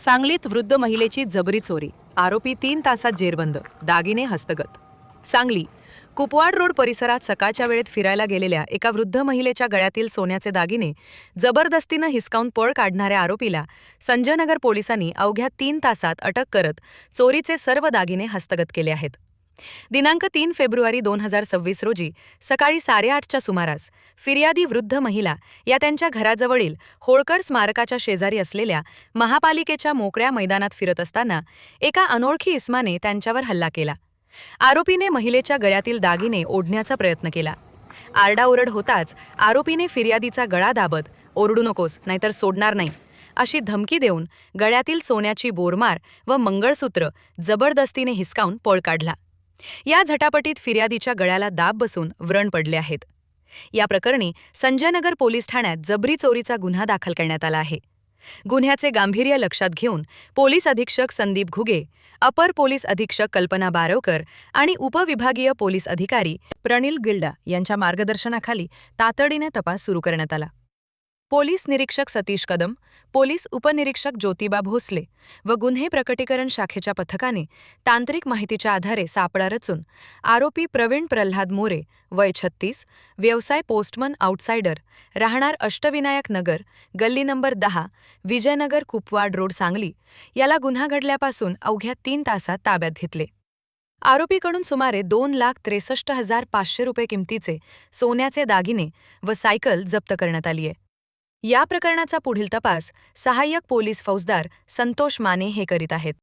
सांगलीत वृद्ध महिलेची जबरी चोरी, आरोपी 3 तासात जेरबंद, दागिने हस्तगत. सांगली कुपवाड रोड परिसरात सकाळच्या वेळेत फिरायला गेलेल्या एका वृद्ध महिलेच्या गळ्यातील सोन्याचे दागिने जबरदस्तीनं हिसकावून पळ काढणाऱ्या आरोपीला संजयनगर पोलिसांनी अवघ्या 3 तासात अटक करत चोरीचे सर्व दागिने हस्तगत केले आहेत. दिनांक 3 फेब्रुवारी 2026 रोजी सकाळी 8:30च्या सुमारास फिर्यादी वृद्ध महिला या त्यांच्या घराजवळील होळकर स्मारकाच्या शेजारी असलेल्या महापालिकेच्या मोकळ्या मैदानात फिरत असताना एका अनोळखी इस्माने त्यांच्यावर हल्ला केला. आरोपीने महिलेच्या गळ्यातील दागिने ओढण्याचा प्रयत्न केला. आरडाओरड होताच आरोपीने फिर्यादीचा गळा दाबत "ओरडू नकोस, नाहीतर सोडणार नाही" अशी धमकी देऊन गळ्यातील सोन्याची बोरमार व मंगळसूत्र जबरदस्तीने हिसकावून पळ काढला. या झटापटीत फिर्यादीच्या गळ्याला दाब बसून व्रण पडले आहेत. या प्रकरणी संजयनगर पोलीस ठाण्यात जबरी चोरीचा गुन्हा दाखल करण्यात आला आहे. गुन्ह्याचे गांभीर्य लक्षात घेऊन पोलीस अधीक्षक संदीप घुगे, अपर पोलीस अधीक्षक कल्पना बारवकर आणि उपविभागीय पोलीस अधिकारी प्रणिल गिल्डा यांच्या मार्गदर्शनाखाली तातडीने तपास सुरू करण्यात आला. पोलीस निरीक्षक सतीश कदम, पोलीस उपनिरीक्षक ज्योतिबा भोसले व गुन्हे प्रकटीकरण शाखेच्या पथकाने तांत्रिक माहितीच्या आधारे सापळा रचून आरोपी प्रवीण प्रल्हाद मोरे, वय 36, व्यवसाय पोस्टमन आउटसाइडर, राहणार अष्टविनायक नगर, गल्ली नंबर 10, विजयनगर कुपवाड रोड सांगली याला गुन्हा घडल्यापासून अवघ्या 3 तासात ताब्यात घेतले. आरोपीकडून सुमारे 2,63,500 रुपये किमतीचे सोन्याचे दागिने व सायकल जप्त करण्यात आली आहे. या प्रकरणाचा पुढील तपास सहाय्यक पोलीस फौजदार संतोष माने हे करीत आहेत.